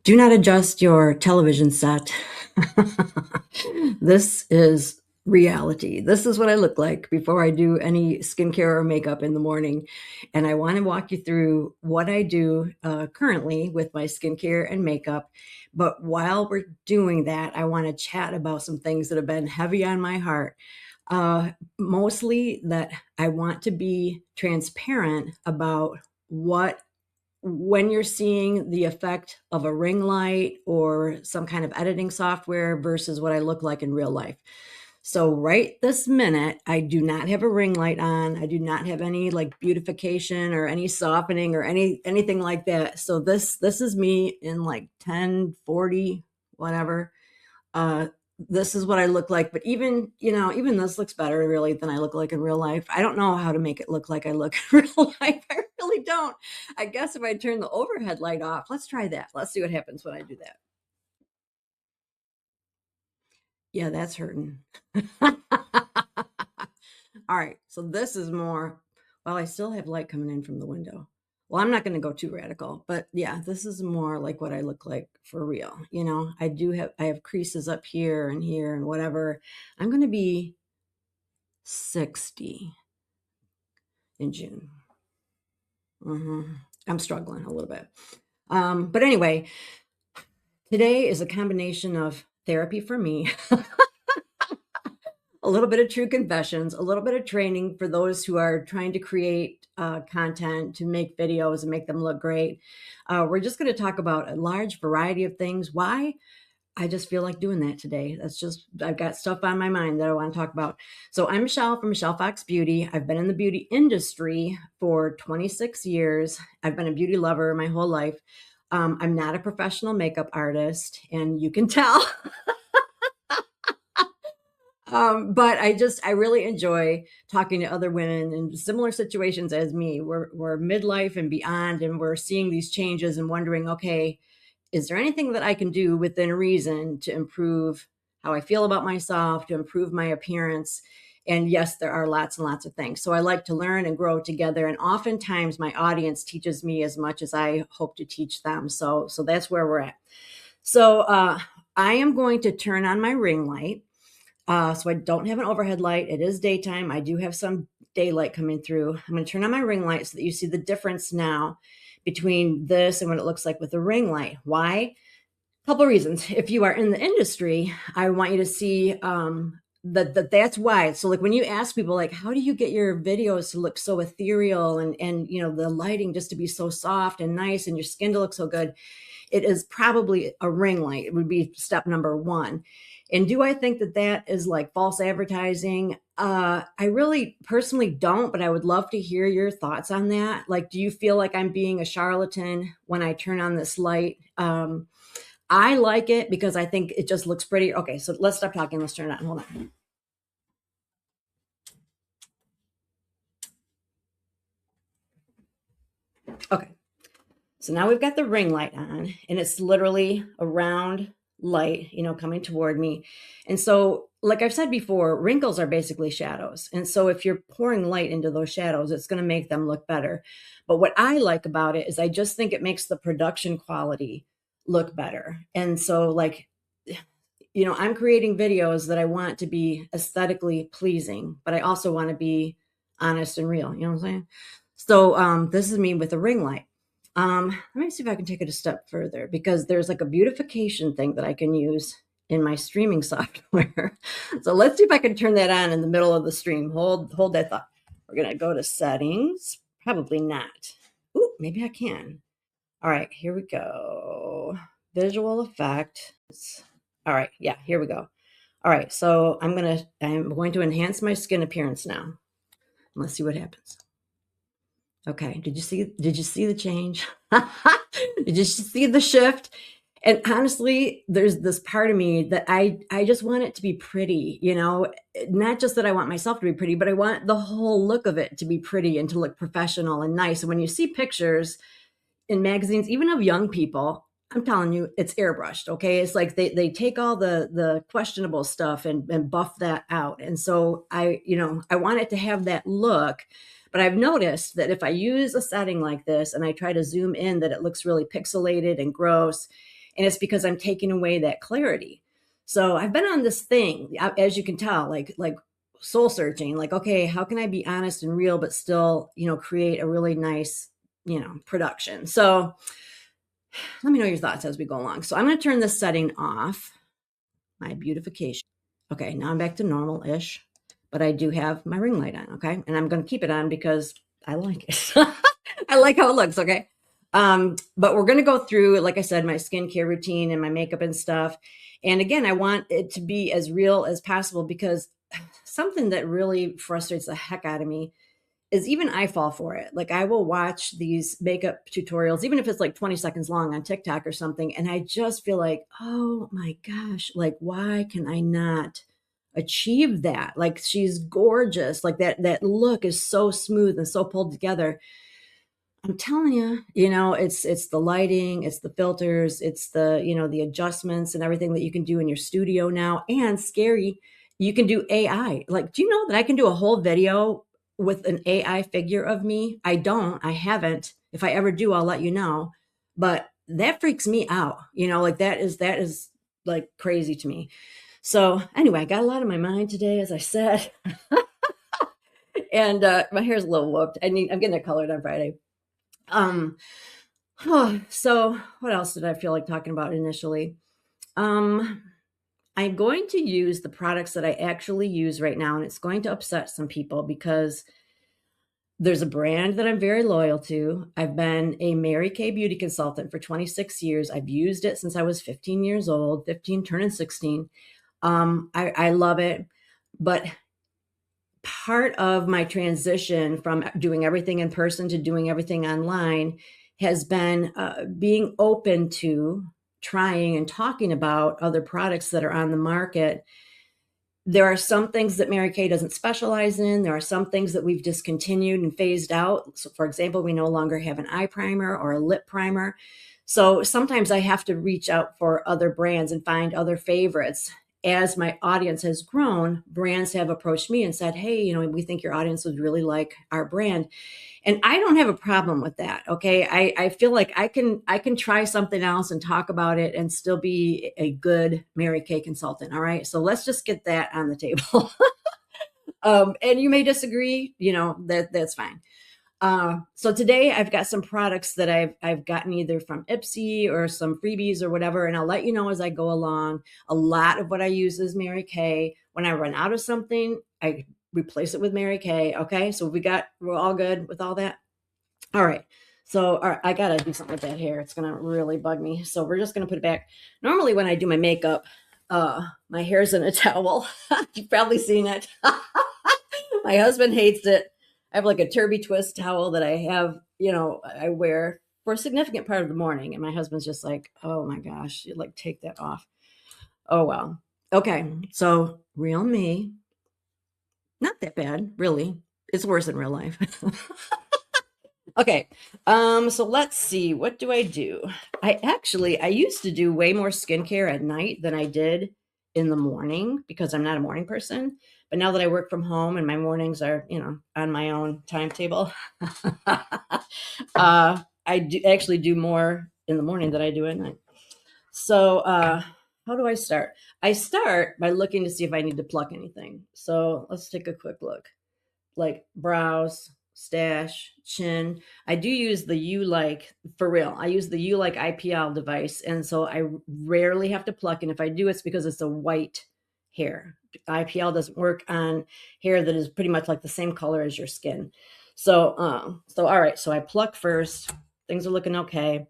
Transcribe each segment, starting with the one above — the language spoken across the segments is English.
Do not adjust your television set. This is reality. This is what I look like before I do any skincare or makeup in the morning. And I want to walk you through what I do currently with my skincare and makeup. But while we're doing that, I want to chat about some things that have been heavy on my heart. Mostly that I want to be transparent about what when you're seeing the effect of a ring light or some kind of editing software versus what I look like in real life. So right this minute, I do not have a ring light on. I do not have any like beautification or any softening or anything like that. So this is me in like 1040 whatever. Uh, this is what I look like. But even, even this looks better really than I look like in real life. I don't know how to make it look like I look in real life. I really don't. I guess if I turn the overhead light off, let's try that. Let's see what happens when I do that. Yeah, that's hurting. All right. So this is more, well, I still have light coming in from the window. Well, I'm not going to go too radical, but yeah, this is more like what I look like for real. I have creases up here and whatever. I'm going to be 60 in June. I'm struggling a little bit. But anyway, today is a combination of therapy for me, a little bit of true confessions, a little bit of training for those who are trying to create content to make videos and make them look great. We're just going to talk about a large variety of things. Why? I just feel like doing that today. I've got stuff on my mind that I want to talk about. So I'm Michelle from Michelle Fox Beauty. I've been in the beauty industry for 26 years. I've been a beauty lover my whole life. I'm not a professional makeup artist, and you can tell. But I really enjoy talking to other women in similar situations as me. We're midlife and beyond, and we're seeing these changes and wondering, okay, is there anything that I can do within reason to improve how I feel about myself, to improve my appearance? And yes, there are lots and lots of things. So I like to learn and grow together. And oftentimes my audience teaches me as much as I hope to teach them. So that's where we're at. So I am going to turn on my ring light. So I don't have an overhead light. It is daytime. I do have some daylight coming through. I'm going to turn on my ring light so that you see the difference now between this and what it looks like with a ring light. Why? A couple of reasons. If you are in the industry, I want you to see that's why. So like when you ask people like, how do you get your videos to look so ethereal and the lighting just to be so soft and nice and your skin to look so good, it is probably a ring light. It would be step number one. And do I think that that is like false advertising? I really personally don't, but I would love to hear your thoughts on that. Like, do you feel like I'm being a charlatan when I turn on this light? I like it because I think it just looks pretty. Okay, so let's stop talking. Let's turn it on. Hold on. Okay. So now we've got the ring light on, and it's literally a round light, coming toward me. And so, like I've said before, wrinkles are basically shadows. And so if you're pouring light into those shadows, it's going to make them look better. But what I like about it is I just think it makes the production quality look better. And so like, I'm creating videos that I want to be aesthetically pleasing, but I also want to be honest and real. You know what I'm saying? So this is me with a ring light. Let me see if I can take it a step further because there's like a beautification thing that I can use in my streaming software. So let's see if I can turn that on in the middle of the stream. Hold that thought. We're gonna go to settings. Probably not. Ooh, maybe I can. All right, here we go. Visual effect. All right, yeah, here we go. All right, so I'm going to enhance my skin appearance now. Let's see what happens. Okay, did you see the change? Did you see the shift? And honestly, there's this part of me that I just want it to be pretty, not just that I want myself to be pretty, but I want the whole look of it to be pretty and to look professional and nice. And when you see pictures in magazines, even of young people, I'm telling you, it's airbrushed. Okay. It's like they take all the questionable stuff and buff that out. And so I want it to have that look, but I've noticed that if I use a setting like this and I try to zoom in, that it looks really pixelated and gross. And it's because I'm taking away that clarity. So I've been on this thing, as you can tell, like soul searching, like, okay, how can I be honest and real, but still, create a really nice, production. So let me know your thoughts as we go along. So I'm going to turn this setting off, my beautification. Okay, now I'm back to normal-ish, but I do have my ring light on, okay? And I'm going to keep it on because I like it. I like how it looks, okay? But we're going to go through, like I said, my skincare routine and my makeup and stuff. And again, I want it to be as real as possible because something that really frustrates the heck out of me is even I fall for it. Like I will watch these makeup tutorials, even if it's like 20 seconds long on TikTok or something. And I just feel like, oh my gosh, like why can I not achieve that? Like she's gorgeous. Like that look is so smooth and so pulled together. I'm telling you, it's the lighting, it's the filters, it's the, the adjustments and everything that you can do in your studio now. And scary, you can do AI. Like, do you know that I can do a whole video with an AI figure of me? I haven't. If I ever do, I'll let you know. But that freaks me out. Like that is like crazy to me. So anyway, I got a lot on my mind today, as I said. And my hair's a little whooped. I'm getting it colored on Friday. So what else did I feel like talking about initially? I'm going to use the products that I actually use right now, and it's going to upset some people because there's a brand that I'm very loyal to. I've been a Mary Kay beauty consultant for 26 years. I've used it since I was 15 years old, 15 turning 16. I love it, but part of my transition from doing everything in person to doing everything online has been being open to trying and talking about other products that are on the market. There are some things that Mary Kay doesn't specialize in. There are some things that we've discontinued and phased out. So for example, we no longer have an eye primer or a lip primer. So sometimes I have to reach out for other brands and find other favorites. As my audience has grown, brands have approached me and said, hey, we think your audience would really like our brand. And I don't have a problem with that. Okay. I feel like I can try something else and talk about it and still be a good Mary Kay consultant. All right. So let's just get that on the table. And you may disagree, that's fine. So today I've got some products that I've gotten either from Ipsy or some freebies or whatever, and I'll let you know as I go along. A lot of what I use is Mary Kay. When I run out of something, I replace it with Mary Kay. Okay, so we're all good with all that. All right. So all right, I gotta do something with that hair. It's gonna really bug me. So we're just gonna put it back. Normally when I do my makeup, my hair's in a towel. You've probably seen it. My husband hates it. I have like a turby twist towel that I have, I wear for a significant part of the morning. And my husband's just like, oh my gosh, you like take that off. Oh, well. Okay. So real me, not that bad, really. It's worse in real life. Okay. So let's see. What do I do? I used to do way more skincare at night than I did in the morning because I'm not a morning person. But now that I work from home and my mornings are, on my own timetable, I do actually do more in the morning than I do at night. So how do I start? I start by looking to see if I need to pluck anything. So let's take a quick look. Like brows, stash, chin. I do use the Ulike, for real. I use the Ulike IPL device. And so I rarely have to pluck. And if I do, it's because it's a white hair. IPL doesn't work on hair that is pretty much like the same color as your skin. So all right. So I pluck first. Things are looking okay.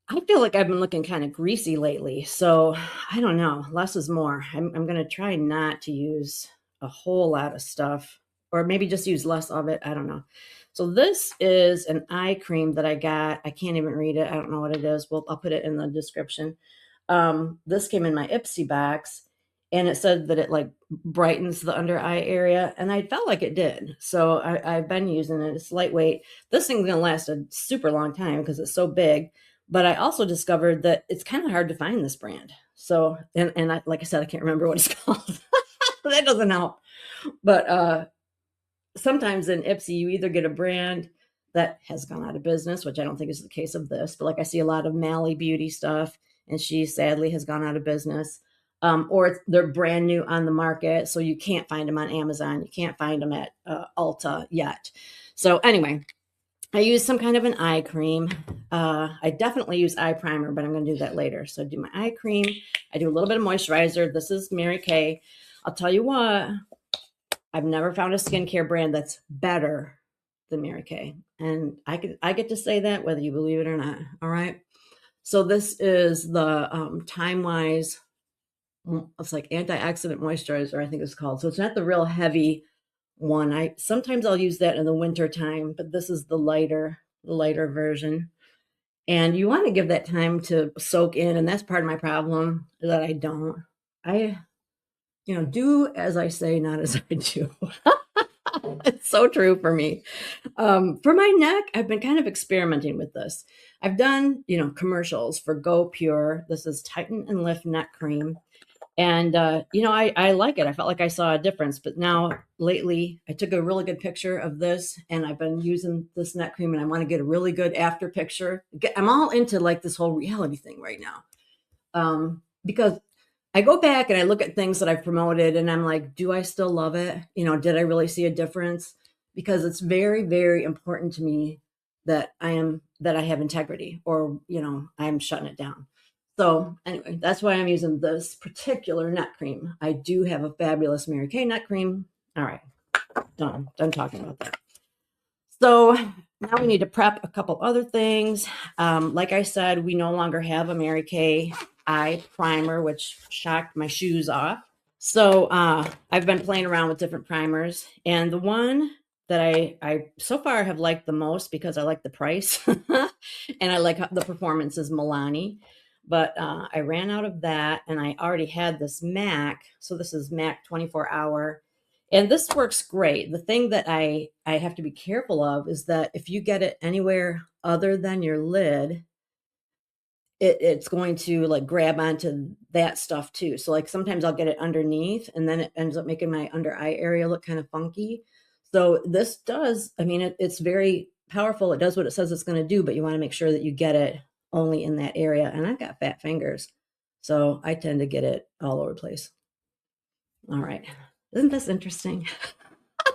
I feel like I've been looking kind of greasy lately. So I don't know. Less is more. I'm going to try not to use a whole lot of stuff, or maybe just use less of it. I don't know. So this is an eye cream that I got. I can't even read it. I don't know what it is. Well, I'll put it in the description. This came in my Ipsy box, and it said that it like brightens the under eye area, and I felt like it did. So I've been using it. It's lightweight. This thing's going to last a super long time because it's so big. But I also discovered that it's kind of hard to find this brand. So, and I, like I said, I can't remember what it's called. That doesn't help. But sometimes in Ipsy, you either get a brand that has gone out of business, which I don't think is the case of this. But like I see a lot of Mally Beauty stuff and she sadly has gone out of business. Or they're brand new on the market, so you can't find them on Amazon. You can't find them at Ulta yet. So anyway, I use some kind of an eye cream. I definitely use eye primer, but I'm going to do that later. So I do my eye cream. I do a little bit of moisturizer. This is Mary Kay. I'll tell you what, I've never found a skincare brand that's better than Mary Kay. And I get to say that whether you believe it or not. All right. So this is the Timewise. It's like antioxidant moisturizer, I think it's called. So it's not the real heavy one. Sometimes I'll use that in the winter time, but this is the lighter version. And you want to give that time to soak in, and that's part of my problem that I don't. I do as I say, not as I do. It's so true for me. For my neck, I've been kind of experimenting with this. I've done, commercials for Go Pure. This is Tighten and Lift Neck Cream. And, I like it. I felt like I saw a difference. But now lately, I took a really good picture of this, and I've been using this neck cream, and I want to get a really good after picture. I'm all into like this whole reality thing right now. Because I go back and I look at things that I've promoted, and I'm like, do I still love it? Did I really see a difference? Because it's very, very important to me that I have integrity, or, I'm shutting it down. So anyway, that's why I'm using this particular neck cream. I do have a fabulous Mary Kay neck cream. All right, done talking about that. So now we need to prep a couple other things. Like I said, we no longer have a Mary Kay eye primer, which shocked my shoes off. So I've been playing around with different primers, and the one that I so far have liked the most, because I like the price and I like the performance, is Milani. But I ran out of that, and I already had this MAC. So this is MAC 24 hour. And this works great. The thing that I have to be careful of is that if you get it anywhere other than your lid, it's going to like grab onto that stuff too. So like sometimes I'll get it underneath, and then it ends up making my under eye area look kind of funky. So this does, it's very powerful. It does what it says it's going to do, but you want to make sure that you get it only in that area. And I've got fat fingers, so I tend to get it all over the place. All right. Isn't this interesting? All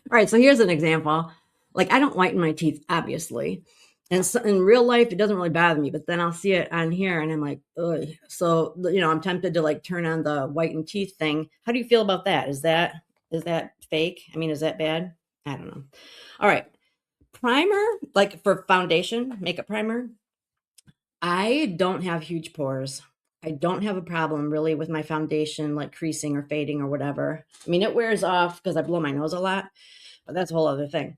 right. So here's an example. Like, I don't whiten my teeth, obviously. And so in real life, it doesn't really bother me, but then I'll see it on here and I'm like, ugh. So, I'm tempted to like turn on the whitened teeth thing. How do you feel about that? Is that fake? Is that bad? I don't know. All right. Primer, like for foundation, makeup primer. I don't have huge pores. I don't have a problem really with my foundation, like creasing or fading or whatever. It wears off because I blow my nose a lot, but that's a whole other thing.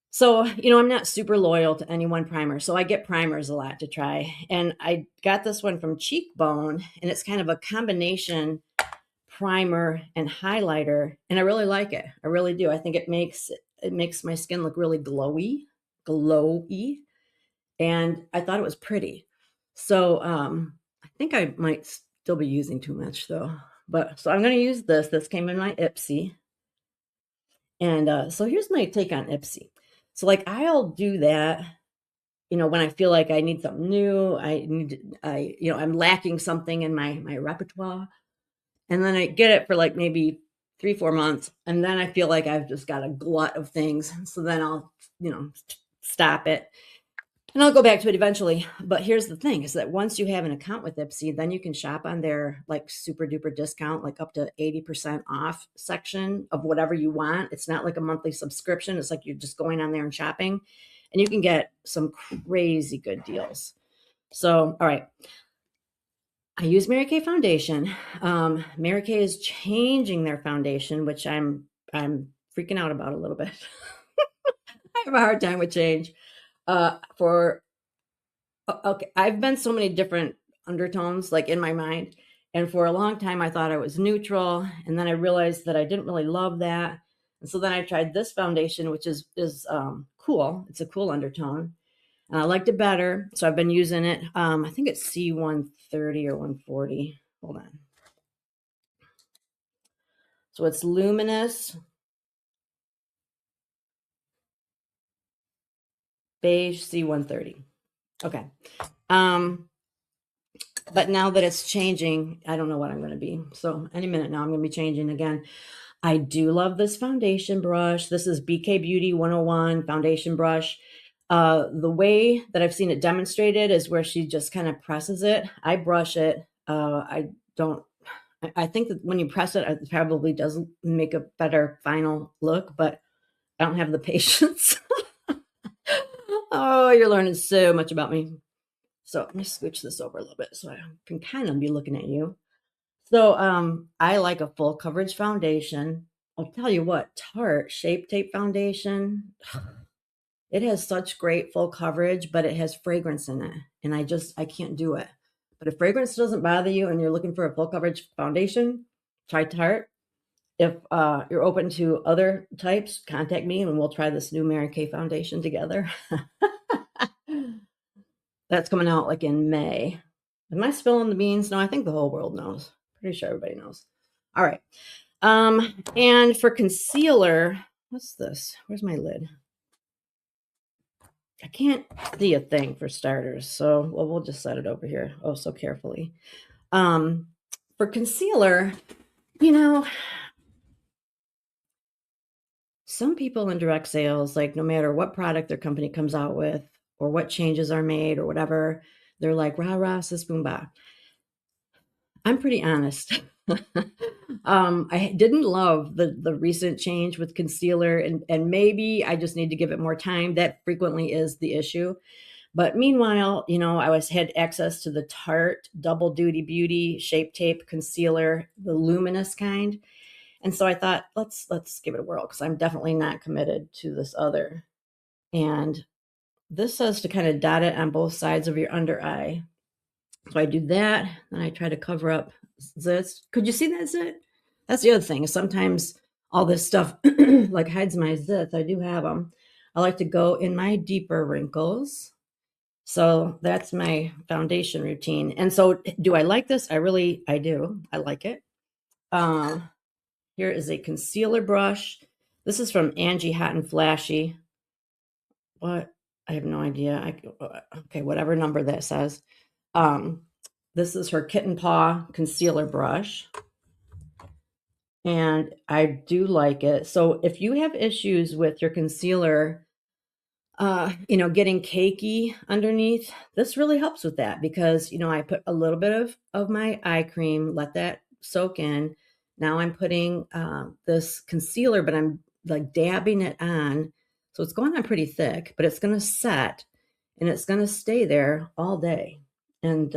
So, I'm not super loyal to any one primer. So I get primers a lot to try. And I got this one from Cheekbone, and it's kind of a combination primer and highlighter. And I really like it. I really do. I think it makes my skin look really glowy. And I thought it was pretty. So I think I might still be using too much though. But so I'm going to use this. This came in my Ipsy. And so here's my take on Ipsy. So like I'll do that, when I feel like I need something new, I'm lacking something in my repertoire. And then I get it for like maybe 3-4 months. And then I feel like I've just got a glut of things. So then I'll, stop it. And I'll go back to it eventually. But here's the thing is that once you have an account with Ipsy, then you can shop on their like super duper discount, like up to 80% off section of whatever you want. It's not like a monthly subscription. It's like you're just going on there and shopping, and you can get some crazy good deals. So, all right. I use Mary Kay foundation. Mary Kay is changing their foundation, which I'm freaking out about a little bit. I have a hard time with change. Okay, I've been so many different undertones like in my mind, and for a long time I thought I was neutral, and then I realized that I didn't really love that. And so then I tried this foundation, which is cool. It's a cool undertone, and I liked it better, so I've been using it. I think it's C130 or 140. Hold on. So it's Luminous, Beige, C130. Okay. But now that it's changing, I don't know what I'm going to be. So any minute now, I'm going to be changing again. I do love this foundation brush. This is BK Beauty 101 foundation brush. The way that I've seen it demonstrated is where she just kind of presses it. I brush it. I don't, I think that when you press it, it probably does make a better final look, but I don't have the patience. Oh, you're learning so much about me. So let me switch this over a little bit so I can kind of be looking at you. So I like a full coverage foundation. I'll tell you what, Tarte Shape Tape Foundation, it has such great full coverage, but it has fragrance in it. And I can't do it. But if fragrance doesn't bother you and you're looking for a full coverage foundation, try Tarte. If you're open to other types, contact me and we'll try this new Mary Kay foundation together. That's coming out like in May. Am I spilling the beans? No, I think the whole world knows. Pretty sure everybody knows. All right. And for concealer, what's this? Where's my lid? I can't see a thing for starters, so we'll just set it over here. Oh, so carefully. For concealer, you know, some people in direct sales, like no matter what product their company comes out with or what changes are made or whatever, they're like, rah, rah, sis, boom, bah. I'm pretty honest. I didn't love the recent change with concealer, and maybe I just need to give it more time. That frequently is the issue. But meanwhile, you know, I had access to the Tarte Double Duty Beauty Shape Tape Concealer, the luminous kind. And so I thought, let's give it a whirl because I'm definitely not committed to this other. And this says to kind of dot it on both sides of your under eye. So I do that, and I try to cover up zits. Could you see that zit? That's the other thing. Sometimes all this stuff like hides my zits. I do have them. I like to go in my deeper wrinkles. So that's my foundation routine. And so do I like this? I do. I like it. Here is a concealer brush. This is from Angie Hot and Flashy. What? I have no idea. Okay, whatever number that says. This is her Kitten Paw concealer brush. And I do like it. So if you have issues with your concealer, you know, getting cakey underneath, this really helps with that because, you know, I put a little bit of my eye cream, let that soak in. Now I'm putting this concealer, but I'm like dabbing it on. So it's going on pretty thick, but it's going to set and it's going to stay there all day. And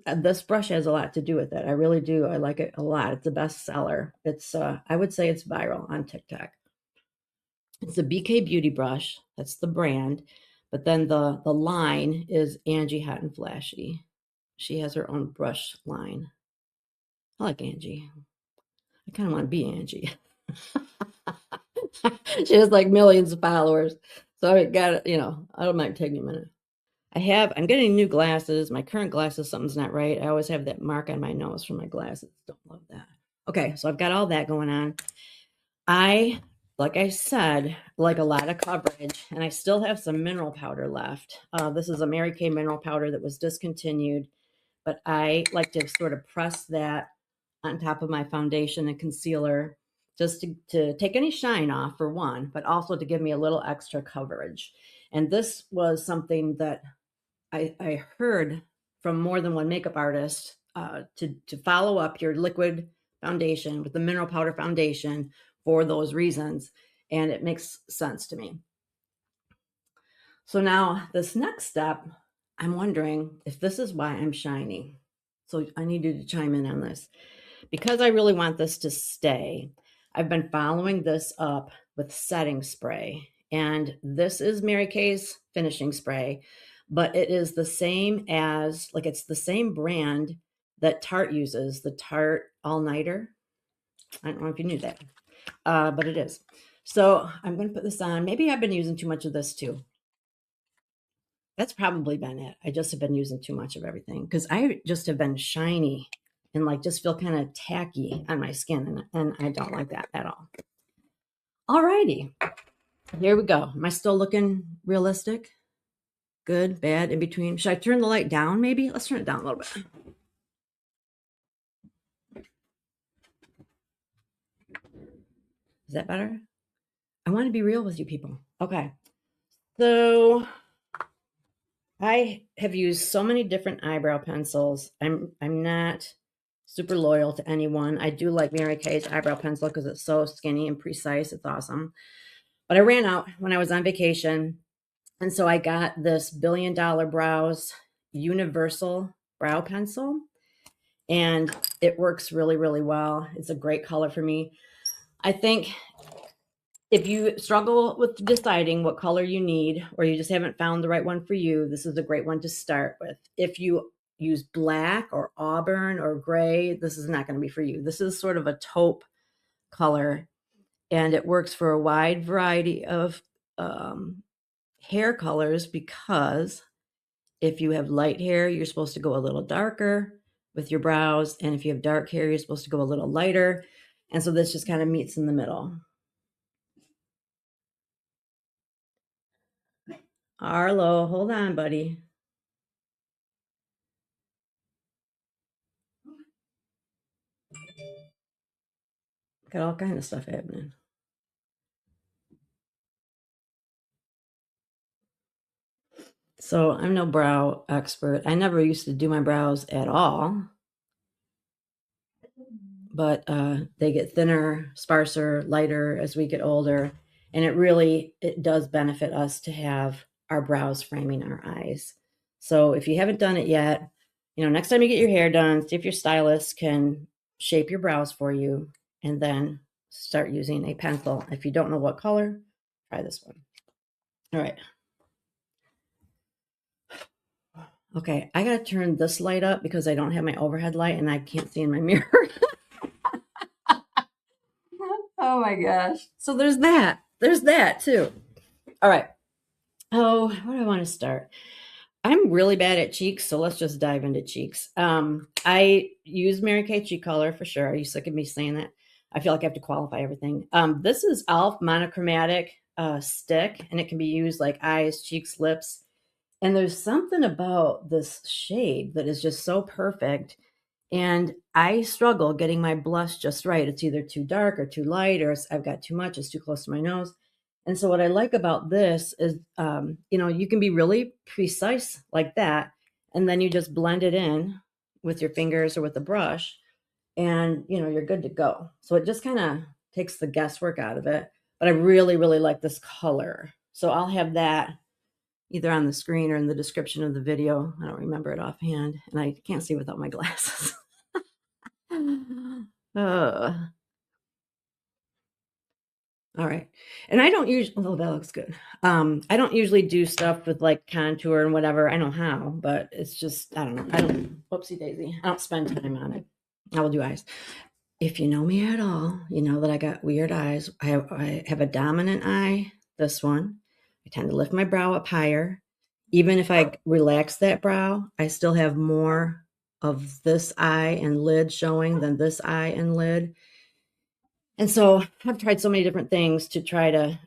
this brush has a lot to do with it. I really do. I like it a lot. It's a bestseller. It's I would say it's viral on TikTok. It's a BK Beauty brush. That's the brand. But then the line is Angie Hot and Flashy. She has her own brush line. I like Angie. I kind of want to be Angie. She has like millions of followers. So I got it, you know, I don't mind taking a minute. I'm getting new glasses. My current glasses, something's not right. I always have that mark on my nose from my glasses. Don't love that. Okay, so I've got all that going on. Like I said, like a lot of coverage, and I still have some mineral powder left. This is a Mary Kay mineral powder that was discontinued, but I like to sort of press that on top of my foundation and concealer just to take any shine off for one, but also to give me a little extra coverage. And this was something that I heard from more than one makeup artist to follow up your liquid foundation with the mineral powder foundation for those reasons. And it makes sense to me. So now this next step, I'm wondering if this is why I'm shiny. So I need you to chime in on this. Because I really want this to stay, I've been following this up with setting spray. And this is Mary Kay's finishing spray, but it is the same as, like, it's the same brand that Tarte uses, the Tarte All Nighter. I don't know if you knew that, but it is. So I'm going to put this on. Maybe I've been using too much of this too. That's probably been it. I just have been using too much of everything because I just have been shiny and like just feel kind of tacky on my skin. And I don't like that at all. All righty. Here we go. Am I still looking realistic? Good, bad, in between. Should I turn the light down maybe? Let's turn it down a little bit. Is that better? I want to be real with you people. Okay. So I have used so many different eyebrow pencils. I'm not super loyal to anyone. I do like Mary Kay's eyebrow pencil because it's so skinny and precise. It's awesome. But I ran out when I was on vacation. And so I got this $1 Billion Brows universal brow pencil. And it works really, really well. It's a great color for me. I think if you struggle with deciding what color you need, or you just haven't found the right one for you, this is a great one to start with. If you use black or auburn or gray, this is not going to be for you. This is sort of a taupe color, and it works for a wide variety of hair colors, because if you have light hair, you're supposed to go a little darker with your brows, and if you have dark hair, you're supposed to go a little lighter. And so this just kind of meets in the middle. Arlo, hold on, buddy. Got all kind of stuff happening. So I'm no brow expert. I never used to do my brows at all, but they get thinner, sparser, lighter as we get older. And it does benefit us to have our brows framing our eyes. So if you haven't done it yet, next time you get your hair done, see if your stylist can shape your brows for you, and then start using a pencil. If you don't know what color, try this one. All right. Okay, I gotta turn this light up because I don't have my overhead light and I can't see in my mirror. Oh my gosh. So there's that. There's that too. All right. Oh, where do I want to start? I'm really bad at cheeks, so let's just dive into cheeks. I use Mary Kay cheek color for sure. Are you sick of me saying that? I feel like I have to qualify everything. This is e.l.f. Monochromatic stick, and it can be used like eyes, cheeks, lips. And there's something about this shade that is just so perfect. And I struggle getting my blush just right. It's either too dark or too light, or I've got too much, it's too close to my nose. And so what I like about this is, you can be really precise like that. And then you just blend it in with your fingers or with a brush, and, you're good to go. So it just kind of takes the guesswork out of it. But I really, really like this color. So I'll have that either on the screen or in the description of the video. I don't remember it offhand, and I can't see without my glasses. All right. And I don't usually, oh, that looks good. I don't usually do stuff with like contour and whatever. I know how, but it's just, I don't know. Whoopsie daisy. I don't spend time on it. I will do eyes. If you know me at all, you know that I got weird eyes. I have a dominant eye, this one. I tend to lift my brow up higher. Even if I relax that brow, I still have more of this eye and lid showing than this eye and lid. And so I've tried so many different things to try to,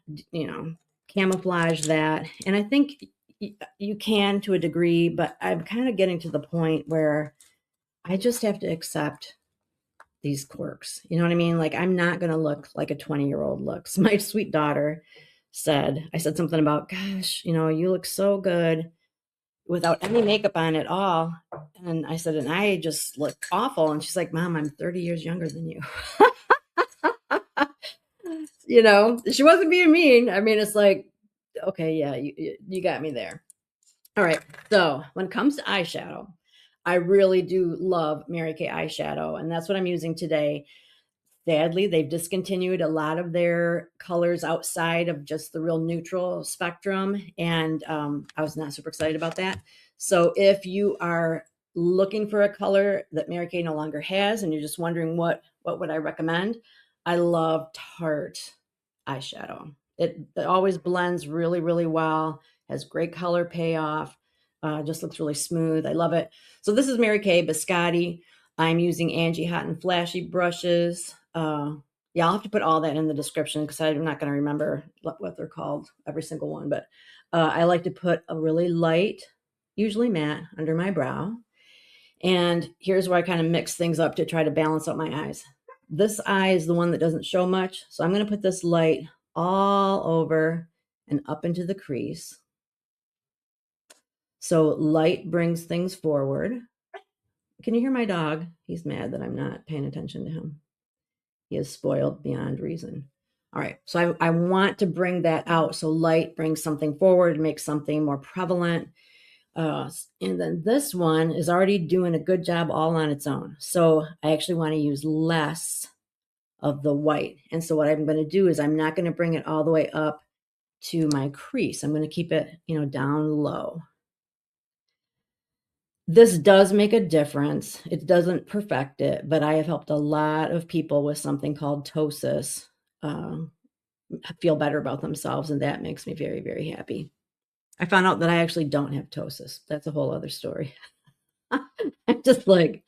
camouflage that. And I think you can to a degree, but I'm kind of getting to the point where I just have to accept these quirks. You know what I mean? Like, I'm not going to look like a 20-year-old looks. My sweet daughter I said something about, gosh, you look so good without any makeup on at all. And I said, and I just look awful. And she's like, Mom, I'm 30 years younger than you. She wasn't being mean. I mean, it's like, okay, yeah, you got me there. All right. So when it comes to eyeshadow, I really do love Mary Kay eyeshadow, and that's what I'm using today. Sadly, they've discontinued a lot of their colors outside of just the real neutral spectrum, and I was not super excited about that. So if you are looking for a color that Mary Kay no longer has, and you're just wondering what would I recommend, I love Tarte eyeshadow. It always blends really, really well, has great color payoff, just looks really smooth. I love it. So this is Mary Kay Biscotti. I'm using Angie Hot and Flashy brushes. Yeah, I'll have to put all that in the description because I'm not going to remember what they're called, every single one. But I like to put a really light, usually matte, under my brow. And here's where I kind of mix things up to try to balance out my eyes. This eye is the one that doesn't show much. So I'm going to put this light all over and up into the crease. So light brings things forward. Can you hear my dog? He's mad that I'm not paying attention to him. He is spoiled beyond reason. All right, so I want to bring that out. So light brings something forward, makes something more prevalent. And then this one is already doing a good job all on its own. So I actually want to use less of the white. And so what I'm going to do is I'm not going to bring it all the way up to my crease. I'm going to keep it, down low. This does make a difference. It doesn't perfect it, but I have helped a lot of people with something called ptosis feel better about themselves, and that makes me very, very happy. I found out that I actually don't have ptosis. That's a whole other story. I'm just like,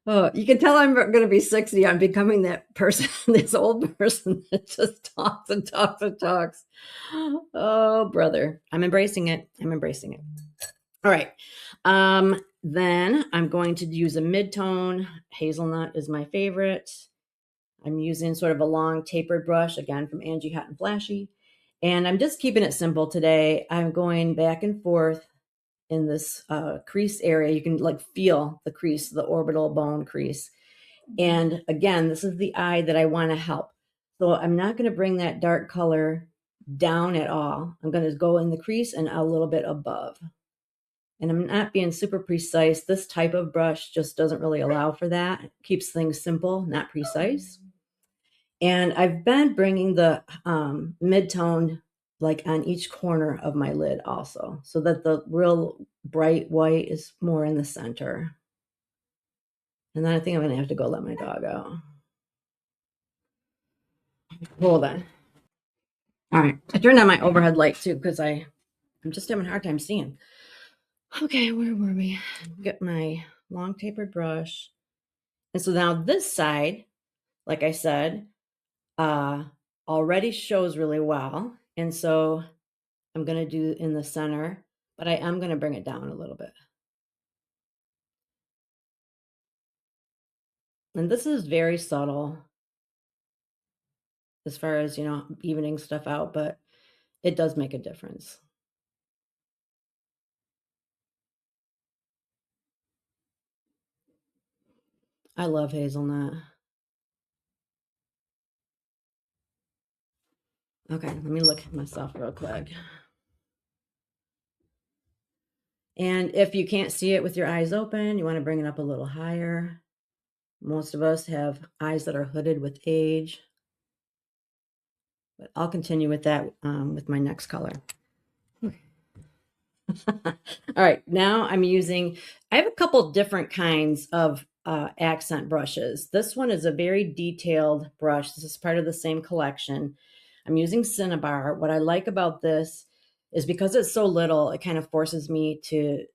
oh, you can tell I'm going to be 60. I'm becoming that person, this old person that just talks and talks and talks. Oh, brother. I'm embracing it. I'm embracing it. All right. Then I'm going to use a mid-tone. Hazelnut is my favorite. I'm using sort of a long tapered brush, again, from Angie Hot and Flashy. And I'm just keeping it simple today. I'm going back and forth in this crease area. You can like feel the crease, the orbital bone crease. And again, this is the eye that I want to help. So I'm not going to bring that dark color down at all. I'm going to go in the crease and a little bit above. And I'm not being super precise. This type of brush just doesn't really allow for that. It keeps things simple, not precise. And I've been bringing the mid-tone like on each corner of my lid also, so that the real bright white is more in the center. And then I think I'm going to have to go let my dog out. Hold on. All right. I turned on my overhead light too because I'm just having a hard time seeing. Okay, where were we? Get my long tapered brush. And so now this side, like I said, already shows really well. And so I'm going to do in the center, but I am going to bring it down a little bit. And this is very subtle as far as, evening stuff out, but it does make a difference. I love hazelnut. Okay, let me look at myself real quick. And if you can't see it with your eyes open, you want to bring it up a little higher. Most of us have eyes that are hooded with age. But I'll continue with that with my next color. All right, now I have a couple different kinds of accent brushes. This one is a very detailed brush. This is part of the same collection. I'm using Cinnabar. What I like about this is because it's so little, it kind of forces me to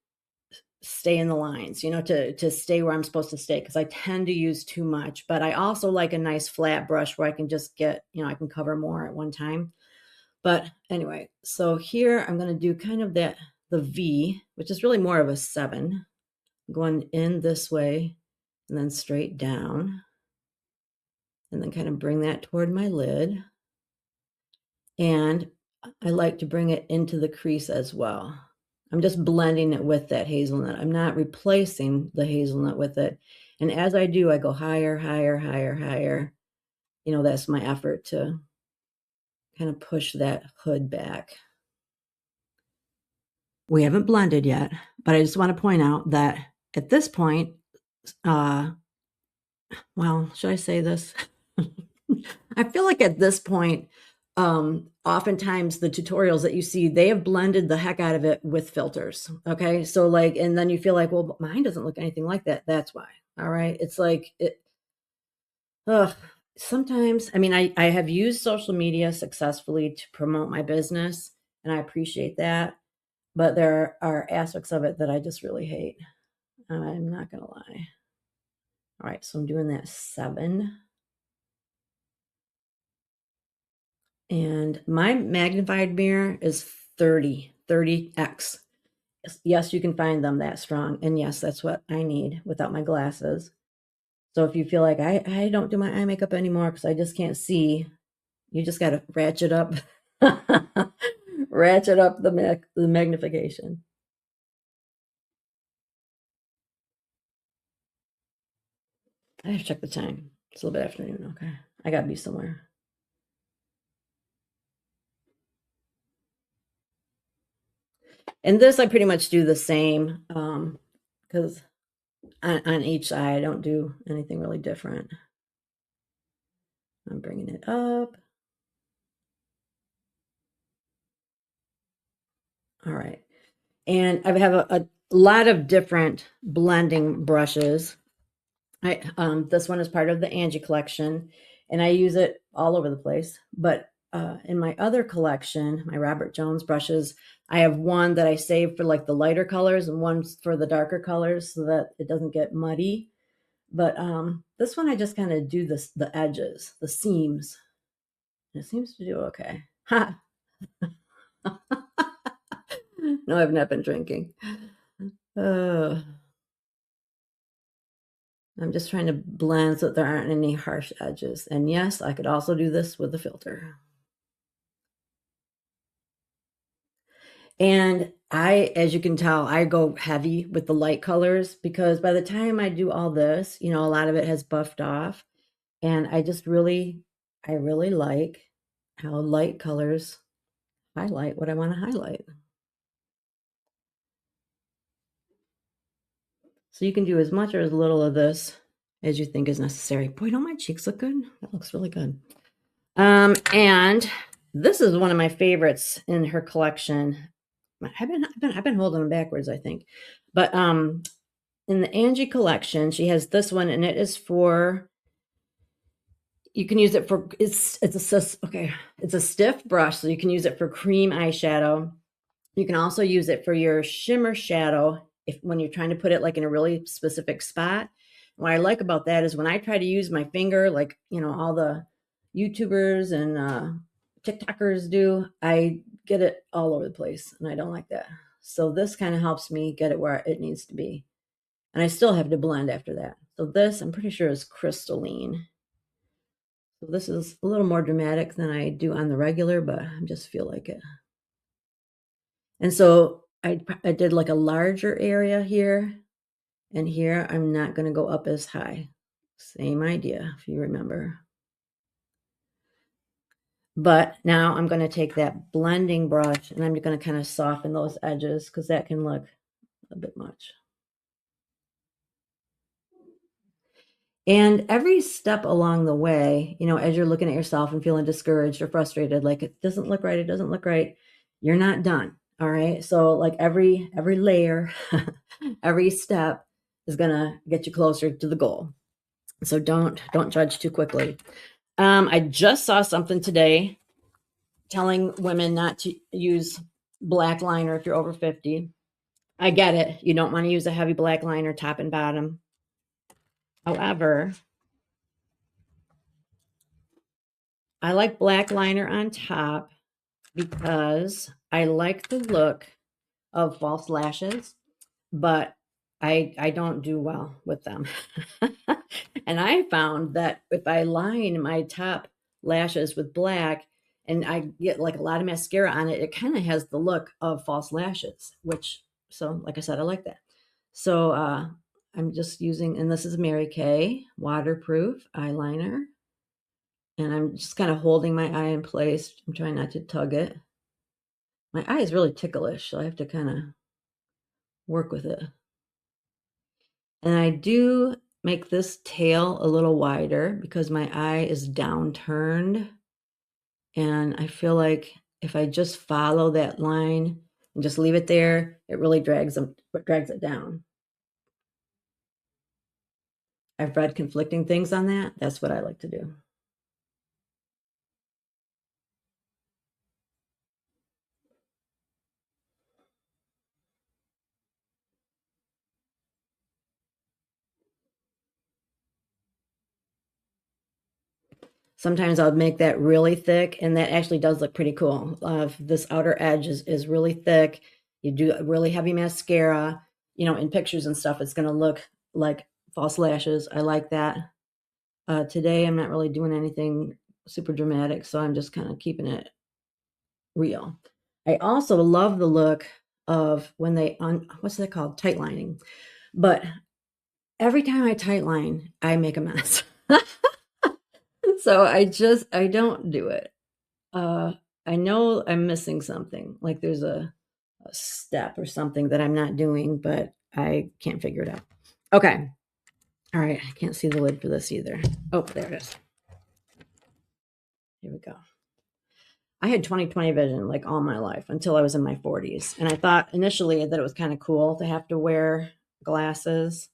stay in the lines, to stay where I'm supposed to stay, because I tend to use too much. But I also like a nice flat brush where I can just get, I can cover more at one time. But anyway, so here I'm going to do kind of the V, which is really more of a 7, going in this way and then straight down, and then kind of bring that toward my lid. And I like to bring it into the crease as well. I'm just blending it with that hazelnut. I'm not replacing the hazelnut with it. And as I do, I go higher, higher, higher, higher. That's my effort to kind of push that hood back. We haven't blended yet, but I just want to point out that at this point, well, should I say this? I feel like at this point, oftentimes the tutorials that you see, they have blended the heck out of it with filters. Okay. So and then you feel like, well, mine doesn't look anything like that. That's why. All right. It's like sometimes, I have used social media successfully to promote my business, and I appreciate that. But there are aspects of it that I just really hate. I'm not going to lie. All right, so I'm doing that 7. And my magnified mirror is 30x. Yes, you can find them that strong. And yes, that's what I need without my glasses. So if you feel like I don't do my eye makeup anymore because I just can't see, you just got to ratchet up, ratchet up the magnification. I have to check the time. It's a little bit afternoon. Okay. I got to be somewhere. And this, I pretty much do the same because on each side, I don't do anything really different. I'm bringing it up. All right. And I have a lot of different blending brushes. This one is part of the Angie collection, and I use it all over the place. But in my other collection, my Robert Jones brushes, I have one that I save for like the lighter colors and one for the darker colors so that it doesn't get muddy. But this one I just kind of do the edges, the seams. And it seems to do okay. Ha! No, I've not been drinking. I'm just trying to blend so that there aren't any harsh edges. And yes, I could also do this with a filter. And as you can tell, I go heavy with the light colors because by the time I do all this, a lot of it has buffed off. And I really like how light colors highlight what I want to highlight. So you can do as much or as little of this as you think is necessary. Boy, don't my cheeks look good? That looks really good. And this is one of my favorites in her collection. I've been holding them backwards, I think. But in the Angie collection, she has this one, and it is for, you can use it for, it's a stiff brush, so you can use it for cream eyeshadow. You can also use it for your shimmer shadow when you're trying to put it like in a really specific spot. What I like about that is when I try to use my finger, like, all the YouTubers and TikTokers do, I get it all over the place, and I don't like that. So this kind of helps me get it where it needs to be. And I still have to blend after that. So this, I'm pretty sure, is Crystalline. So this is a little more dramatic than I do on the regular, but I just feel like it. And so I did like a larger area here, and here I'm not going to go up as high. Same idea, if you remember. But now I'm going to take that blending brush and I'm going to kind of soften those edges because that can look a bit much. And every step along the way, as you're looking at yourself and feeling discouraged or frustrated, like it doesn't look right, you're not done. All right. So like every layer, every step is gonna get you closer to the goal. So don't judge too quickly. I just saw something today telling women not to use black liner if you're over 50. I get it. You don't want to use a heavy black liner top and bottom. However, I like black liner on top because I like the look of false lashes, but I don't do well with them. And I found that if I line my top lashes with black and I get like a lot of mascara on it, it kind of has the look of false lashes, so like I said, I like that. So I'm just using, and this is Mary Kay waterproof eyeliner. And I'm just kind of holding my eye in place. I'm trying not to tug it. My eye is really ticklish, so I have to kind of work with it. And I do make this tail a little wider because my eye is downturned. And I feel like if I just follow that line and just leave it there, it really drags it down. I've read conflicting things on that. That's what I like to do. Sometimes I'll make that really thick, and that actually does look pretty cool. This outer edge is really thick. You do a really heavy mascara, you know, in pictures and stuff, it's gonna look like false lashes. I like that. Today, I'm not really doing anything super dramatic, so I'm just kind of keeping it real. I also love the look of when they what's that called? Tight lining. But every time I tight line, I make a mess. So I don't do it. I know I'm missing something. Like there's a step or something that I'm not doing, but I can't figure it out. Okay. All right. I can't see the lid for this either. Oh, there it is. Here we go. I had 20/20 vision like all my life until I was in my 40s. And I thought initially that it was kind of cool to have to wear glasses.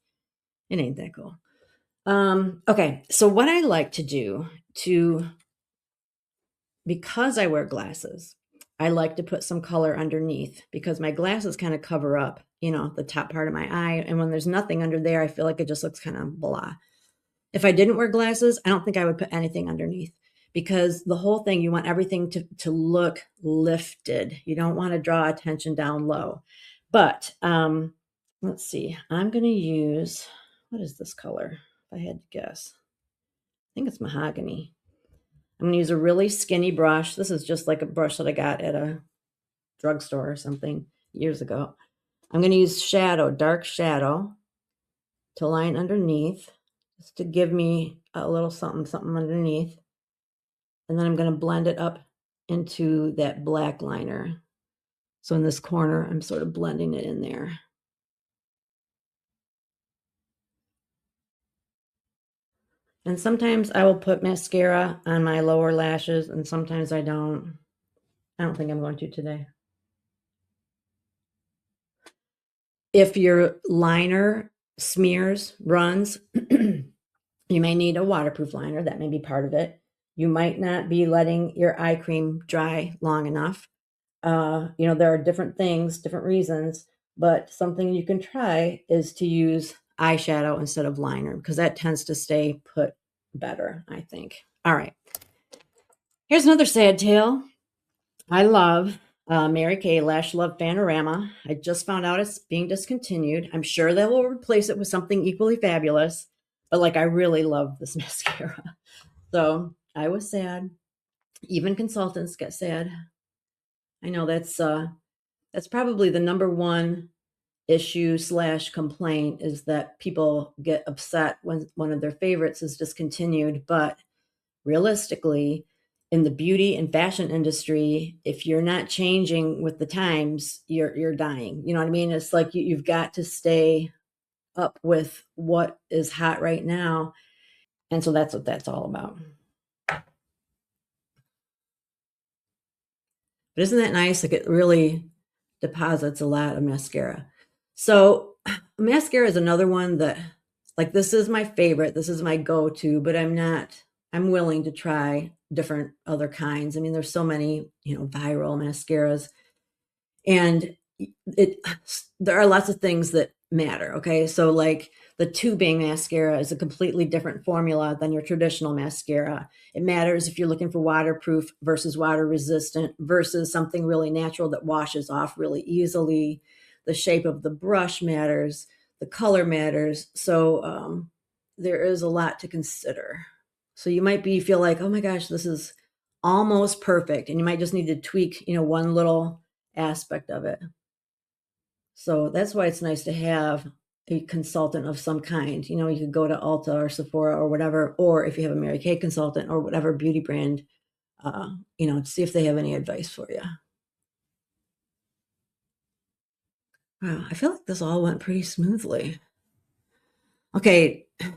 It ain't that cool. Okay. So what I like to do because I wear glasses, I like to put some color underneath because my glasses kind of cover up, you know, the top part of my eye. And when there's nothing under there, I feel like it just looks kind of blah. If I didn't wear glasses, I don't think I would put anything underneath because the whole thing, you want everything to look lifted. You don't want to draw attention down low. But let's see. I'm going to use, what is this color? If I had to guess. I think it's mahogany. I'm going to use a really skinny brush. This is just like a brush that I got at a drugstore or something years ago. I'm going to use shadow, dark shadow, to line underneath, just to give me a little something underneath. And then I'm going to blend it up into that black liner. So in this corner, I'm sort of blending it in there. And sometimes I will put mascara on my lower lashes, and sometimes I don't. I don't think I'm going to today. If your liner smears, runs, you may need a waterproof liner. That may be part of it. You might not be letting your eye cream dry long enough. You know, there are different things, different reasons, but something you can try is to use eyeshadow instead of liner because that tends to stay put better, I think. All right. Here's another sad tale. I love Mary Kay Lash Love Fanorama. I just found out it's being discontinued. I'm sure they will replace it with something equally fabulous, but like I really love this mascara. So I was sad. Even consultants get sad. I know that's probably the number one issue / complaint is that people get upset when one of their favorites is discontinued. But realistically, in the beauty and fashion industry, if you're not changing with the times, you're dying. You know what I mean? It's like you've got to stay up with what is hot right now. And so that's what that's all about. But isn't that nice? Like it really deposits a lot of mascara. So mascara is another one that like this is my favorite. This is my go-to, but I'm willing to try different other kinds. I mean, there's so many, you know, viral mascaras. And there are lots of things that matter. Okay. So like the tubing mascara is a completely different formula than your traditional mascara. It matters if you're looking for waterproof versus water resistant versus something really natural that washes off really easily. The shape of the brush matters, the color matters. So there is a lot to consider. So you might feel like, oh my gosh, this is almost perfect. And you might just need to tweak, you know, one little aspect of it. So that's why it's nice to have a consultant of some kind. You know, you could go to Ulta or Sephora or whatever, or if you have a Mary Kay consultant or whatever beauty brand, you know, to see if they have any advice for you. Wow, I feel like this all went pretty smoothly. Okay, I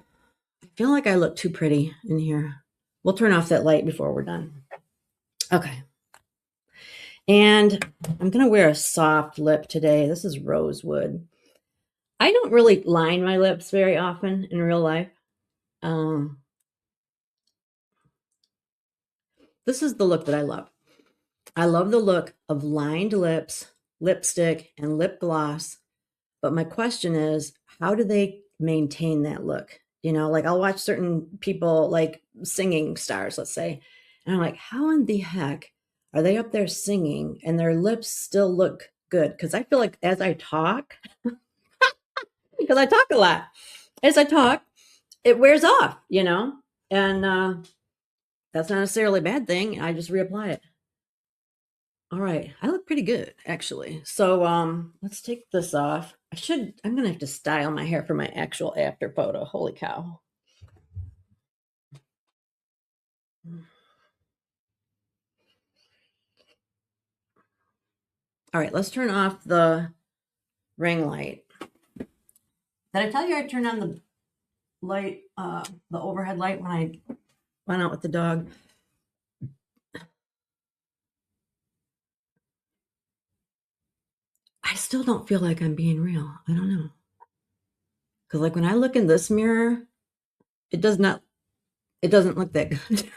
feel like I look too pretty in here. We'll turn off that light before we're done. Okay. And I'm going to wear a soft lip today. This is rosewood. I don't really line my lips very often in real life. This is the look that I love. I love the look of lined lips, lipstick, and lip gloss. But my question is, how do they maintain that look? You know, like I'll watch certain people, like singing stars, let's say, and I'm like, how in the heck are they up there singing and their lips still look good? Because I feel like as I talk, because I talk a lot, as I talk, it wears off, you know, and that's not necessarily a bad thing. I just reapply it. All right, I look pretty good actually. So let's take this off. I'm gonna have to style my hair for my actual after photo. Holy cow. All right, let's turn off the ring light. Did I tell you I turned on the light, the overhead light when I went out with the dog? I still don't feel like I'm being real. I don't know. Because like when I look in this mirror, it doesn't look that good.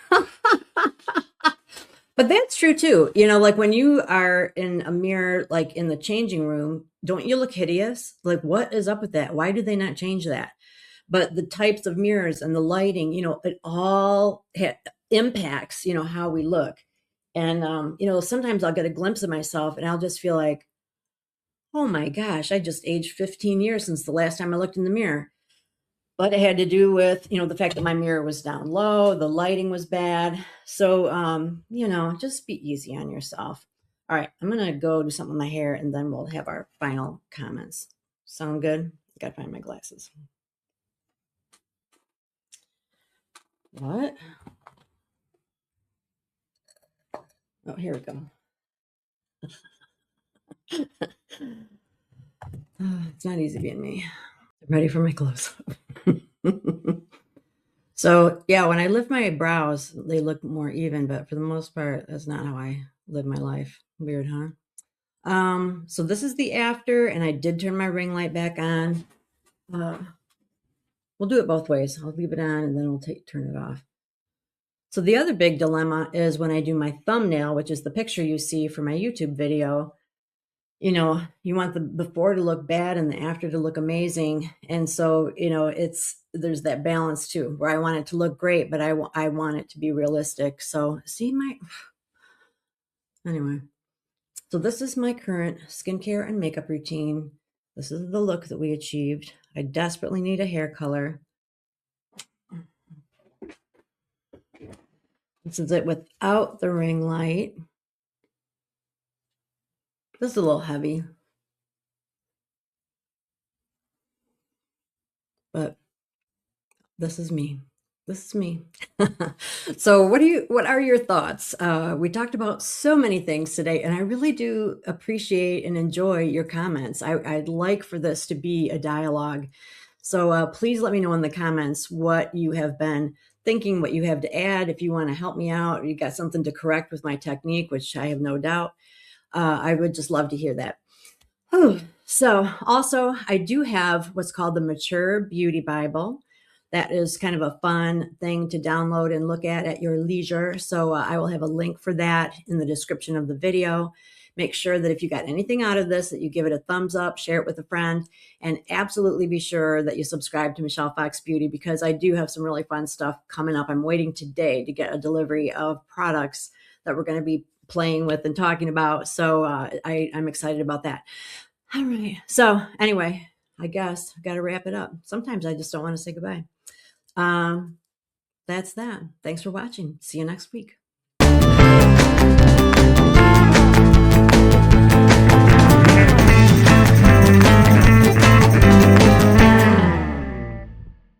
But that's true too. You know, like when you are in a mirror, like in the changing room, don't you look hideous? Like, what is up with that? Why do they not change that? But the types of mirrors and the lighting, you know, it all impacts, you know, how we look. And, you know, sometimes I'll get a glimpse of myself and I'll just feel like, oh my gosh, I just aged 15 years since the last time I looked in the mirror. But it had to do with, you know, the fact that my mirror was down low, the lighting was bad. So, you know, just be easy on yourself. All right, I'm going to go do something with my hair and then we'll have our final comments. Sound good? Got to find my glasses. What? Oh, here we go. It's not easy being me. I'm ready for my close up. So, yeah, when I lift my brows, they look more even, but for the most part, that's not how I live my life. Weird, huh? So this is the after, and I did turn my ring light back on. We'll do it both ways. I'll leave it on and then we'll turn it off. So the other big dilemma is when I do my thumbnail, which is the picture you see for my YouTube video, you know, you want the before to look bad and the after to look amazing. And so, you know, there's that balance too, where I want it to look great, but I want it to be realistic. So see anyway, so this is my current skincare and makeup routine. This is the look that we achieved. I desperately need a hair color. This is it without the ring light. This is a little heavy, but this is me. This is me. So what are your thoughts? We talked about so many things today, and I really do appreciate and enjoy your comments. I'd like for this to be a dialogue. So please let me know in the comments what you have been thinking, what you have to add. If you want to help me out, or you got something to correct with my technique, which I have no doubt. I would just love to hear that. So also, I do have what's called the Mature Beauty Bible. That is kind of a fun thing to download and look at your leisure. So I will have a link for that in the description of the video. Make sure that if you got anything out of this, that you give it a thumbs up, share it with a friend, and absolutely be sure that you subscribe to Michelle Fox Beauty, because I do have some really fun stuff coming up. I'm waiting today to get a delivery of products that we're going to be playing with and talking about. So I'm excited about that. All right. So anyway, I guess I got to wrap it up. Sometimes I just don't want to say goodbye. That's that. Thanks for watching. See you next week.